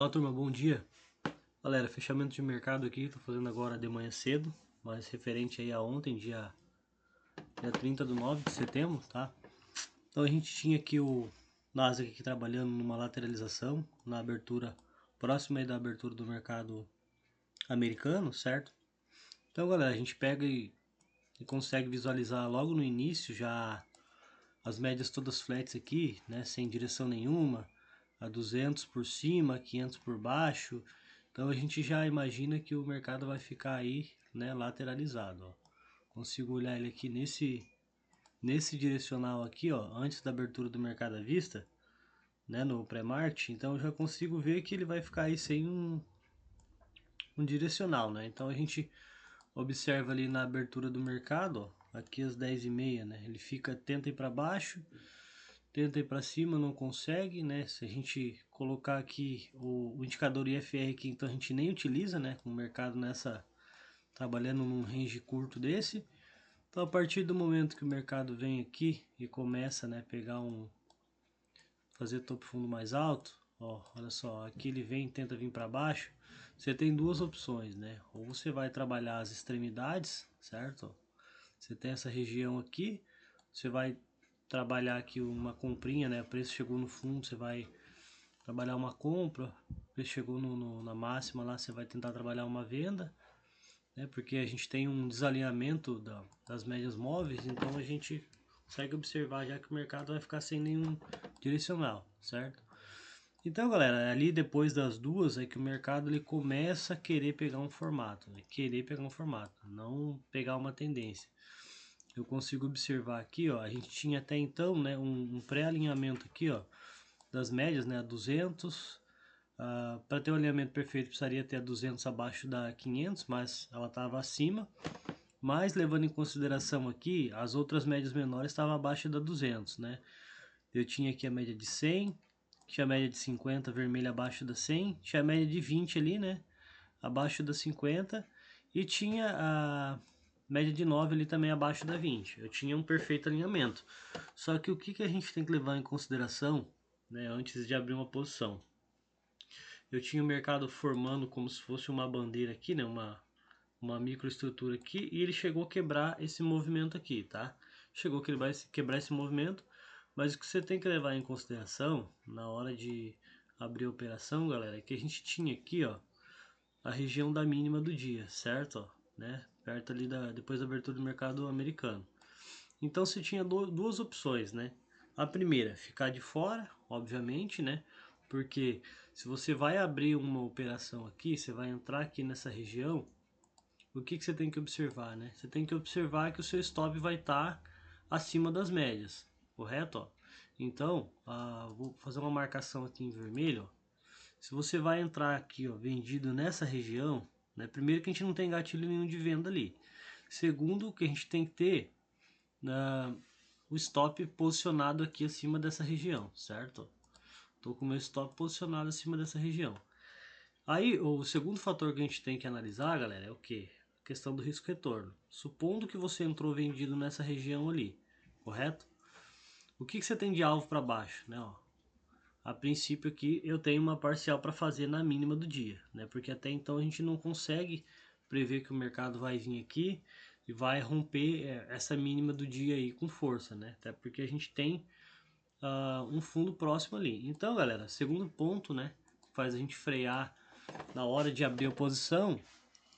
Fala turma, bom dia. Galera, fechamento de mercado aqui, tô fazendo agora de manhã cedo, mas referente aí a ontem, dia 30/9 de setembro, tá? Então a gente tinha aqui o Nasdaq aqui trabalhando numa lateralização, na abertura, próxima aí da abertura do mercado americano, certo? Então galera, a gente pega e consegue visualizar logo no início já as médias todas flats aqui, né, sem direção nenhuma, a 200 por cima, 500 por baixo. Então a gente já imagina que o mercado vai ficar aí, né, lateralizado, ó. Consigo olhar ele aqui nesse direcional aqui, ó, antes da abertura do mercado à vista, né, no pré-market. Então eu já consigo ver que ele vai ficar aí sem um direcional, né? Então a gente observa ali na abertura do mercado, ó, aqui às 10h30, né? Ele tenta ir para baixo, tenta ir para cima, não consegue, né? Se a gente colocar aqui o indicador IFR aqui, então a gente nem utiliza, né? Com o mercado trabalhando num range curto desse. Então a partir do momento que o mercado vem aqui e começa, né, fazer topo fundo mais alto, ó, olha só, aqui ele tenta vir para baixo. Você tem duas opções, né? Ou você vai trabalhar as extremidades, certo? Você tem essa região aqui, você vai trabalhar aqui uma comprinha, né? O preço chegou no fundo, você vai trabalhar uma compra. O preço chegou na máxima lá, você vai tentar trabalhar uma venda, né? Porque a gente tem um desalinhamento das médias móveis, então a gente consegue observar já que o mercado vai ficar sem nenhum direcional, certo? Então, galera, ali depois das duas é que o mercado ele começa a querer pegar um formato, né? Querer pegar um formato, não pegar uma tendência. Eu consigo observar aqui, ó, a gente tinha até então, né, um pré-alinhamento aqui, ó, das médias, né, a 200. Para ter o alinhamento perfeito precisaria ter a 200 abaixo da 500, mas ela estava acima. Mas levando em consideração aqui, as outras médias menores estavam abaixo da 200, né? Eu tinha aqui a média de 100, tinha a média de 50 vermelha abaixo da 100, tinha a média de 20 ali, né, abaixo da 50, e tinha a média de 9 ali também abaixo da 20. Eu tinha um perfeito alinhamento. Só que o que a gente tem que levar em consideração, né, antes de abrir uma posição? Eu tinha o mercado formando como se fosse uma bandeira aqui, né, uma microestrutura aqui, e ele chegou a quebrar esse movimento aqui, tá? Chegou que ele vai quebrar esse movimento, mas o que você tem que levar em consideração na hora de abrir a operação, galera, é que a gente tinha aqui, ó, a região da mínima do dia, certo? Ó, né? Perto ali depois da abertura do mercado americano. Então você tinha duas opções, né? A primeira, ficar de fora, obviamente, né? Porque se você vai abrir uma operação aqui, você vai entrar aqui nessa região, o que você tem que observar, né? Você tem que observar que o seu stop vai estar acima das médias, correto? Ó? Então, vou fazer uma marcação aqui em vermelho. Ó. Se você vai entrar aqui, ó, vendido nessa região, né? Primeiro que a gente não tem gatilho nenhum de venda ali. Segundo, que a gente tem que ter o stop posicionado aqui acima dessa região, certo? Estou com o meu stop posicionado acima dessa região. Aí, o segundo fator que a gente tem que analisar, galera, é o que? A questão do risco-retorno. Supondo que você entrou vendido nessa região ali, correto? O que você tem de alvo para baixo, né? Ó, a princípio aqui eu tenho uma parcial para fazer na mínima do dia, né? Porque até então a gente não consegue prever que o mercado vai vir aqui e vai romper essa mínima do dia aí com força, né? Até porque a gente tem um fundo próximo ali. Então, galera, segundo ponto, né? Faz a gente frear na hora de abrir a posição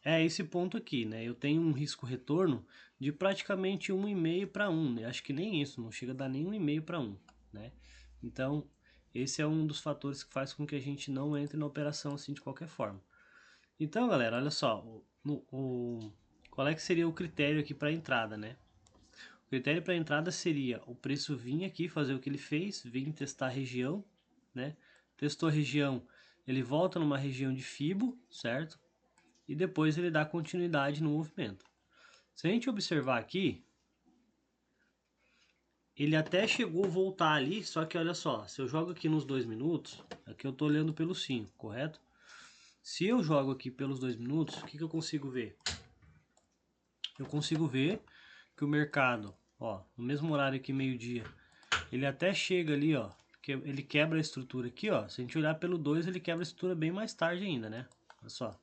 é esse ponto aqui, né? Eu tenho um risco-retorno de praticamente 1,5 para 1, né? Acho que nem isso, não chega a dar nem 1,5 para 1, né? Então, esse é um dos fatores que faz com que a gente não entre na operação assim de qualquer forma. Então, galera, olha só, qual é que seria o critério aqui para entrada, né? O critério para entrada seria o preço vir aqui fazer o que ele fez, vir testar a região, né? Testou a região, ele volta numa região de Fibo, certo? E depois ele dá continuidade no movimento. Se a gente observar aqui, ele até chegou a voltar ali, só que olha só, se eu jogo aqui nos 2 minutos, aqui eu estou olhando pelo 5, correto? Se eu jogo aqui pelos 2 minutos, o que eu consigo ver? Eu consigo ver que o mercado, ó, no mesmo horário que meio-dia, ele até chega ali, ó, ele quebra a estrutura aqui, ó. Se a gente olhar pelo 2, ele quebra a estrutura bem mais tarde ainda, né? Olha só.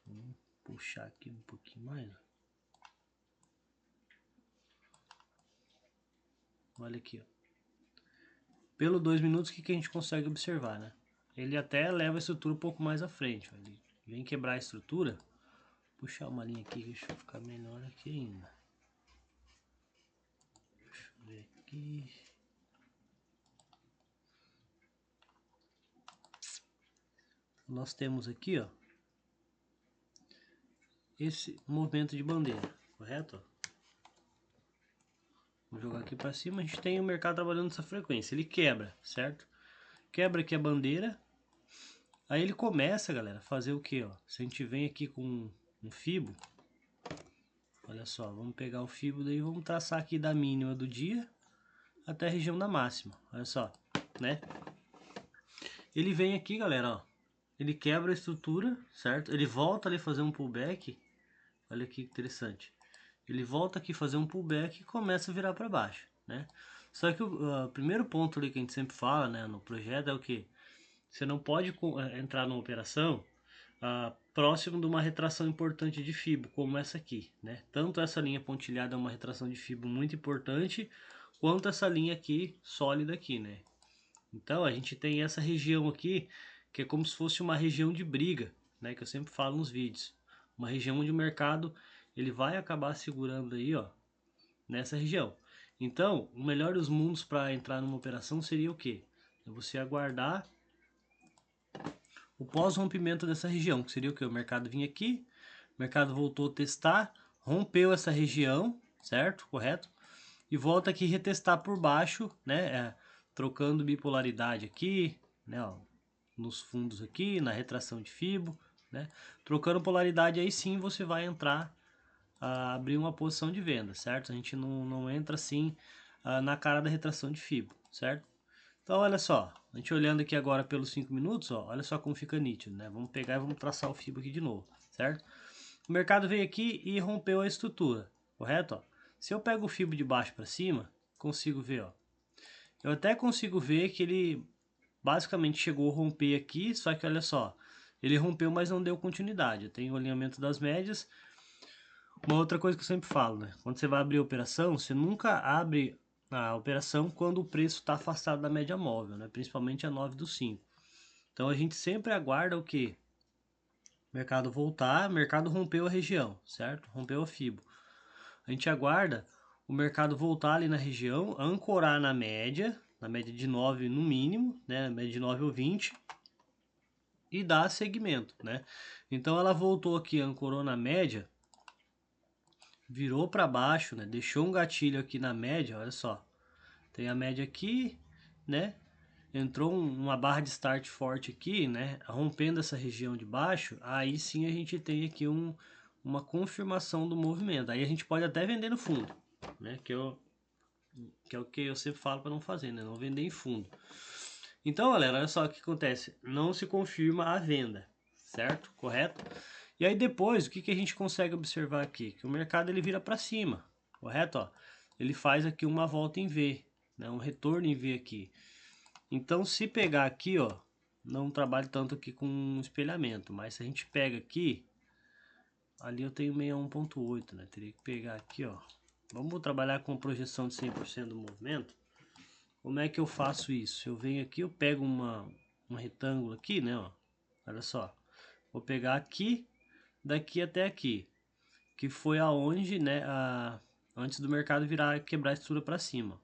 Vamos puxar aqui um pouquinho mais. Olha aqui, ó. Pelo 2 minutos, o que a gente consegue observar, né? Ele até leva a estrutura um pouco mais à frente. Ó. Ele vem quebrar a estrutura. Vou puxar uma linha aqui, deixa eu ficar melhor aqui ainda. Deixa eu ver aqui. Nós temos aqui, ó, esse movimento de bandeira, correto? Vou jogar aqui para cima, a gente tem o mercado trabalhando nessa frequência, ele quebra, certo? Quebra aqui a bandeira, aí ele começa, galera, a fazer o que, ó? Se a gente vem aqui com um fibo, olha só, vamos pegar o fibo, daí vamos traçar aqui da mínima do dia até a região da máxima, olha só, né? Ele vem aqui, galera, ó, ele quebra a estrutura, certo? Ele volta ali fazer um pullback, olha que interessante. Ele volta aqui fazer um pullback e começa a virar para baixo, né? Só que o primeiro ponto ali que a gente sempre fala, né, no projeto é o que? Você não pode entrar numa operação próximo de uma retração importante de FIBO, como essa aqui, né? Tanto essa linha pontilhada é uma retração de FIBO muito importante, quanto essa linha aqui, sólida aqui, né? Então a gente tem essa região aqui, que é como se fosse uma região de briga, né? Que eu sempre falo nos vídeos. Uma região onde o mercado ele vai acabar segurando aí, ó, nessa região. Então, o melhor dos mundos para entrar numa operação seria o quê? É você aguardar o pós-rompimento dessa região, que seria o quê? O mercado vinha aqui, o mercado voltou a testar, rompeu essa região, certo? Correto? E volta aqui retestar por baixo, né? Trocando bipolaridade aqui, né? Ó, nos fundos aqui, na retração de FIBO, né? Trocando polaridade, aí sim você vai entrar a abrir uma posição de venda, certo? A gente não entra assim na cara da retração de FIBO, certo? Então olha só, a gente olhando aqui agora pelos 5 minutos, ó, olha só como fica nítido, né? Vamos pegar e vamos traçar o FIBO aqui de novo, certo? O mercado veio aqui e rompeu a estrutura, correto? Ó? Se eu pego o FIBO de baixo para cima, consigo ver, ó. Eu até consigo ver que ele basicamente chegou a romper aqui, só que olha só, ele rompeu, mas não deu continuidade. Eu tenho o alinhamento das médias. Uma outra coisa que eu sempre falo, né? Quando você vai abrir a operação, você nunca abre a operação quando o preço está afastado da média móvel, né? Principalmente a 9 do 5. Então a gente sempre aguarda o que? Mercado voltar, mercado rompeu a região, certo? Rompeu a FIBO. A gente aguarda o mercado voltar ali na região, ancorar na média de 9 no mínimo, né? Média de 9 ou 20 e dar segmento, né? Então ela voltou aqui, ancorou na média, virou para baixo, né? Deixou um gatilho aqui na média, olha só. Tem a média aqui, né? Entrou uma barra de start forte aqui, né? Rompendo essa região de baixo, aí sim a gente tem aqui uma confirmação do movimento. Aí a gente pode até vender no fundo, né? Que é o que eu sempre falo para não fazer, né? Não vender em fundo. Então, galera, olha só o que acontece. Não se confirma a venda, certo? Correto? E aí depois, o que a gente consegue observar aqui? Que o mercado ele vira para cima, correto? Ó, ele faz aqui uma volta em V, né? Um retorno em V aqui. Então, se pegar aqui, ó, não trabalho tanto aqui com espelhamento, mas se a gente pega aqui, ali eu tenho 61.8, né? Teria que pegar aqui, ó. Vamos trabalhar com projeção de 100% do movimento. Como é que eu faço isso? Eu venho aqui, eu pego um retângulo aqui, né? Ó, olha só. Vou pegar aqui, daqui até aqui. Que foi aonde, né? Antes do mercado virar quebrar a estrutura para cima.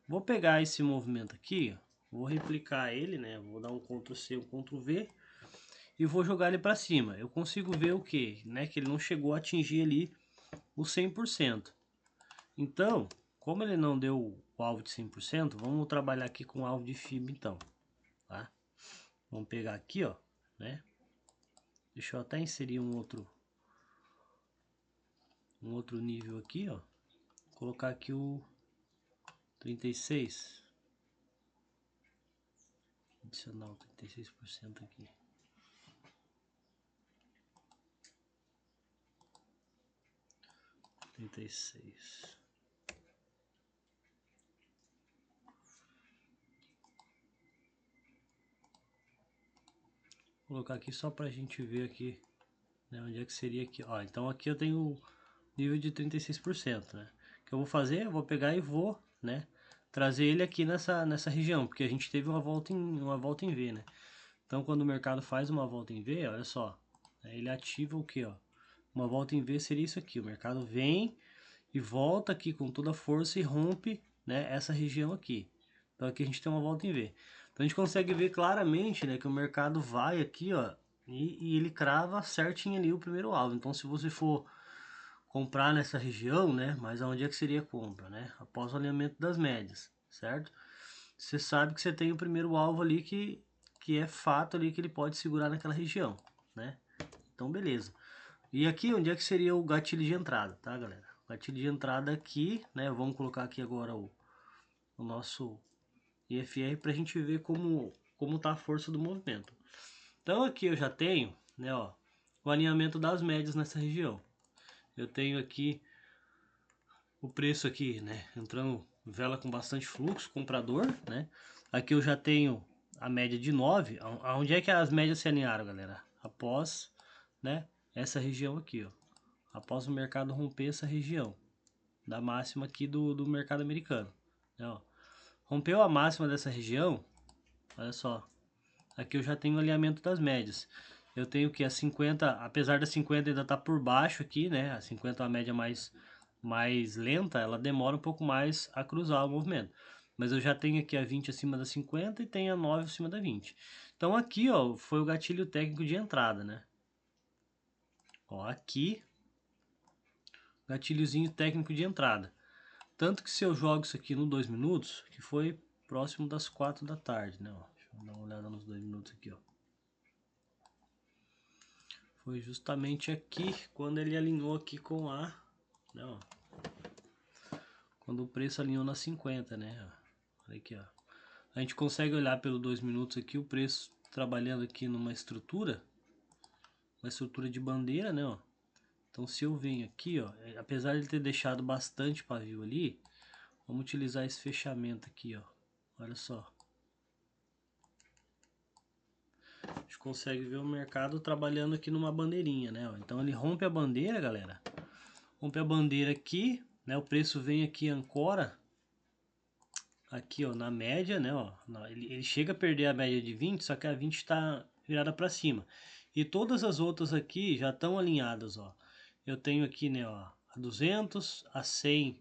Vou pegar esse movimento aqui, vou replicar ele, né? Vou dar um Ctrl C, um Ctrl V e vou jogar ele para cima. Eu consigo ver o que, né? Que ele não chegou a atingir ali o 100%. Então, como ele não deu o alvo de 100%, vamos trabalhar aqui com o alvo de FIBO então, tá? Vamos pegar aqui, ó, né? Deixa eu até inserir um outro nível aqui, ó. Vou colocar aqui o 36. Adicionar o 36% aqui. Trinta e seis. colocar aqui só pra gente ver aqui, né, onde é que seria aqui. Ó, então aqui eu tenho nível de 36%, né? O que eu vou fazer? Eu vou pegar e vou, né, trazer ele aqui nessa região, porque a gente teve uma volta em V, né? Então quando o mercado faz uma volta em V, olha só, né, ele ativa o que, ó? Uma volta em V seria isso aqui, o mercado vem e volta aqui com toda a força e rompe, né, essa região aqui. Então aqui a gente tem uma volta em V. Então a gente consegue ver claramente, né, que o mercado vai aqui, ó, e ele crava certinho ali o primeiro alvo. Então se você for comprar nessa região, né, mas aonde é que seria a compra, né? Após o alinhamento das médias, certo? Você sabe que você tem o primeiro alvo ali que é fato ali que ele pode segurar naquela região, né? Então beleza. E aqui onde é que seria o gatilho de entrada, tá, galera? O gatilho de entrada aqui, né? Vamos colocar aqui agora o nosso IFR para a gente ver como tá a força do movimento. Então aqui eu já tenho, né, ó, o alinhamento das médias nessa região. Eu tenho aqui o preço aqui, né, entrando vela com bastante fluxo, comprador, né? Aqui eu já tenho a média de 9. Aonde é que as médias se alinharam, galera? Após, né, essa região aqui, ó. Após o mercado romper essa região da máxima aqui do mercado americano, né, ó. Rompeu a máxima dessa região, olha só. Aqui eu já tenho o alinhamento das médias. Eu tenho que a 50, apesar da 50 ainda tá por baixo aqui, né? A 50 é a média mais lenta, ela demora um pouco mais a cruzar o movimento. Mas eu já tenho aqui a 20 acima da 50 e tenho a 9 acima da 20. Então aqui, ó, foi o gatilho técnico de entrada, né? Ó, aqui, gatilhozinho técnico de entrada. Tanto que se eu jogo isso aqui no 2 minutos, que foi próximo das 4 da tarde, né? Ó, deixa eu dar uma olhada nos 2 minutos aqui, ó. Foi justamente aqui quando ele alinhou aqui com a, né, ó, quando o preço alinhou na 50, né? Olha aqui, ó. A gente consegue olhar pelo 2 minutos aqui o preço trabalhando aqui numa estrutura, uma estrutura de bandeira, né, ó. Então se eu venho aqui, ó, apesar de ele ter deixado bastante pavio ali, vamos utilizar esse fechamento aqui, ó. Olha só. A gente consegue ver o mercado trabalhando aqui numa bandeirinha, né, ó. Então ele rompe a bandeira, galera. Rompe a bandeira aqui, né? O preço vem aqui, ancora aqui, ó, na média, né, ó, ele chega a perder a média de 20, só que a 20 está virada para cima. E todas as outras aqui já estão alinhadas, ó. Eu tenho aqui, né, ó, a 200, a 100.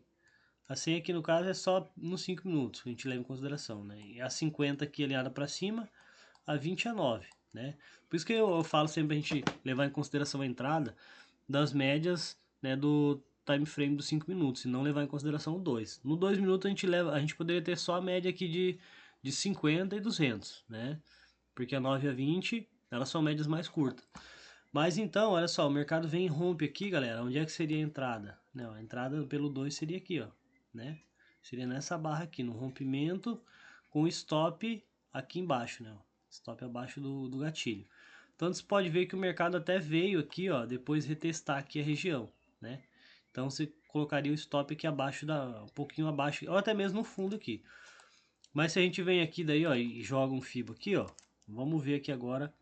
A 100 aqui no caso é só nos 5 minutos, que a gente leva em consideração, né? E a 50 aqui alinhada para cima, a 20 a 9, né? Por isso que eu falo sempre a gente levar em consideração a entrada das médias, né, do time frame dos 5 minutos e não levar em consideração o 2. No 2 minutos a gente poderia ter só a média aqui de 50 e 200, né? Porque a 9 e a 20, elas são médias mais curtas. Mas então, olha só, o mercado vem e rompe aqui, galera. Onde é que seria a entrada? Não, a entrada pelo 2 seria aqui, ó, né? Seria nessa barra aqui, no rompimento com stop aqui embaixo, né? Stop abaixo do gatilho. Então você pode ver que o mercado até veio aqui, ó, depois retestar aqui a região, né? Então você colocaria o stop aqui abaixo um pouquinho abaixo, ou até mesmo no fundo aqui. Mas se a gente vem aqui daí, ó, e joga um FIBO aqui, ó, vamos ver aqui agora,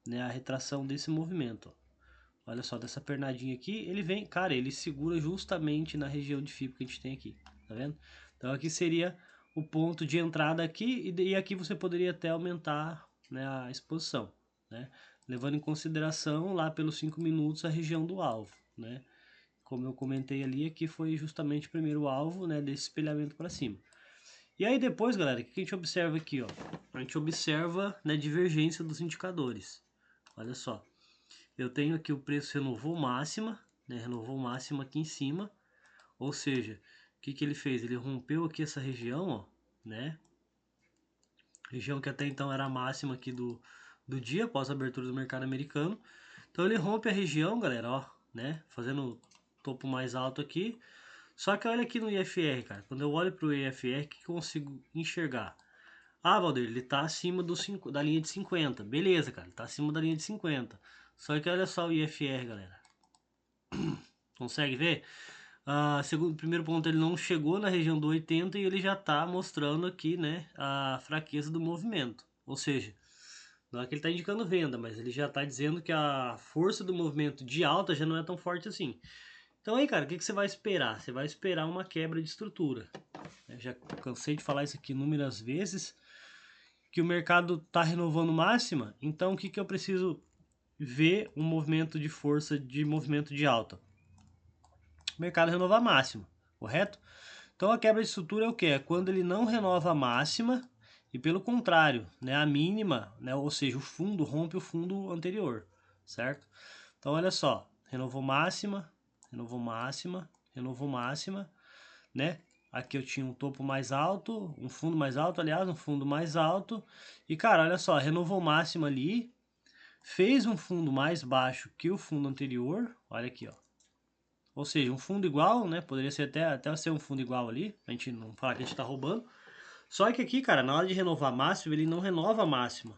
né, a retração desse movimento, ó. Olha só, dessa pernadinha aqui, ele vem, cara, ele segura justamente na região de FIBO que a gente tem aqui, tá vendo? Então aqui seria o ponto de entrada aqui, e aqui você poderia até aumentar, né, a exposição, né? Levando em consideração lá pelos 5 minutos a região do alvo, né? Como eu comentei ali, aqui foi justamente o primeiro alvo, né, desse espelhamento para cima. E aí depois, galera, o que a gente observa aqui, ó? A gente observa, né, divergência dos indicadores. Olha só, eu tenho aqui o preço renovou máxima, né, renovou máxima aqui em cima, ou seja, o que ele fez? Ele rompeu aqui essa região, ó, né? Região que até então era a máxima aqui do dia, após a abertura do mercado americano. Então ele rompe a região, galera, ó, né? Fazendo o topo mais alto aqui. Só que olha aqui no IFR, cara. Quando eu olho para o IFR, o que eu consigo enxergar? Ah, Valdir, ele tá acima da linha de 50. Beleza, cara, ele tá acima da linha de 50. Só que olha só o IFR, galera. Consegue ver? Segundo, primeiro ponto, ele não chegou na região do 80 e ele já está mostrando aqui, né, a fraqueza do movimento. Ou seja, Não é que ele está indicando venda, mas ele já está dizendo que a força do movimento de alta já não é tão forte assim. Então aí, cara, o que, que você vai esperar? Você vai esperar uma quebra de estrutura. Eu já cansei de falar isso aqui inúmeras vezes, que o mercado está renovando máxima, então o que, que eu preciso ver um movimento de força de movimento de alta? O mercado renovar máxima, correto? Então a quebra de estrutura é o que? É quando ele não renova a máxima e pelo contrário, né, a mínima, né, ou seja, o fundo rompe o fundo anterior, certo? Então olha só, renovou máxima, renovou máxima, renovou máxima, né? Aqui eu tinha um topo mais alto, um fundo mais alto, aliás, um fundo mais alto. E cara, olha só, renovou máxima ali, fez um fundo mais baixo que o fundo anterior, olha aqui, ó. Ou seja, um fundo igual, né? Poderia ser até ser um fundo igual ali, pra gente não falar que a gente tá roubando. Só que aqui, cara, na hora de renovar máxima, ele não renova a máxima,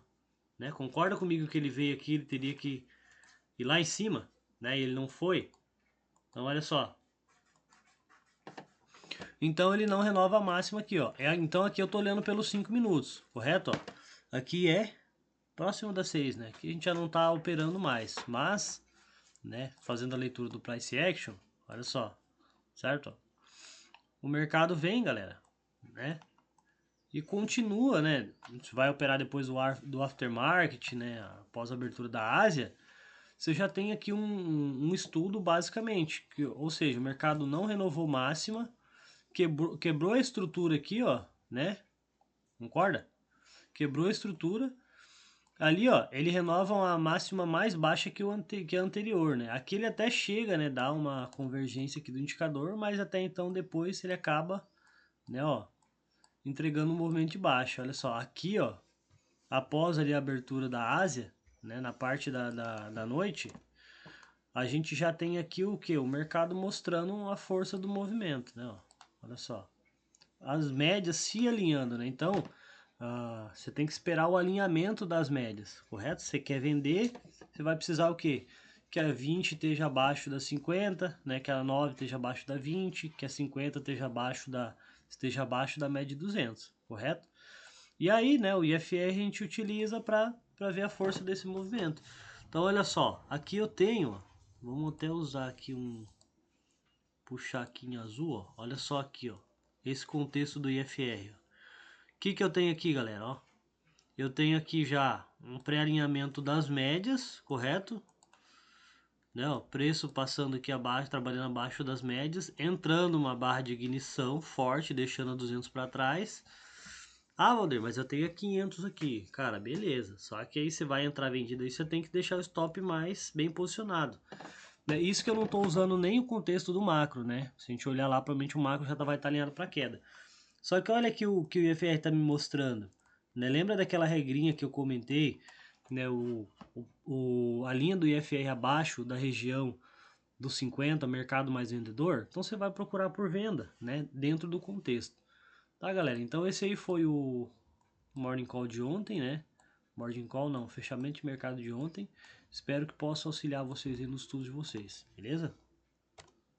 né? Concorda comigo que ele veio aqui, ele teria que ir lá em cima, né? E ele não foi. Então, olha só. Então, ele não renova a máxima aqui, ó. Então, aqui eu tô olhando pelos 5 minutos, correto? Ó. Aqui é próximo das 6, né? Aqui a gente já não tá operando mais, mas, né? Fazendo a leitura do Price Action, olha só, certo? O mercado vem, galera, né? E continua, né? A gente vai operar depois do aftermarket, né? Após a abertura da Ásia. Você já tem aqui um estudo basicamente, ou seja, o mercado não renovou máxima, quebrou a estrutura aqui, ó, né? Concorda? Quebrou a estrutura. Ali, ó, ele renova uma máxima mais baixa que a anterior, né? Aqui ele até chega, né? Dá uma convergência aqui do indicador, mas até então depois ele acaba, né? Ó, entregando um movimento de baixa. Olha só, aqui, ó, após ali a abertura da Ásia, né? Na parte da noite, a gente já tem aqui o que? O mercado mostrando a força do movimento, né? Ó, olha só. As médias se alinhando, né? Então, você tem que esperar o alinhamento das médias, correto? Você quer vender, você vai precisar o quê? Que a 20 esteja abaixo da 50, né? Que a 9 esteja abaixo da 20, que a 50 esteja abaixo da média de 200, correto? E aí, né, o IFR a gente utiliza para ver a força desse movimento. Então, olha só, aqui eu tenho, vamos até usar aqui puxar aqui em azul, ó. Olha só aqui, ó, esse contexto do IFR. O que eu tenho aqui, galera, ó? Eu tenho aqui já um pré-alinhamento das médias, correto? Né, ó, preço passando aqui abaixo, trabalhando abaixo das médias, entrando uma barra de ignição forte, deixando a 200 para trás. Ah, Valdir, mas eu tenho 500 aqui. Cara, beleza. Só que aí você vai entrar vendido aí, você tem que deixar o stop mais bem posicionado. Isso que eu não estou usando nem o contexto do macro, né? Se a gente olhar lá, provavelmente o macro já vai estar alinhado para queda. Só que olha aqui o que o IFR está me mostrando. Né? Lembra daquela regrinha que eu comentei? Né? A linha do IFR abaixo da região dos 50, mercado mais vendedor. Então você vai procurar por venda, né? Dentro do contexto. Tá, galera? Então esse aí foi o Morning Call de ontem, né? Morning Call não, fechamento de mercado de ontem. Espero que possa auxiliar vocês aí nos estudos de vocês, beleza?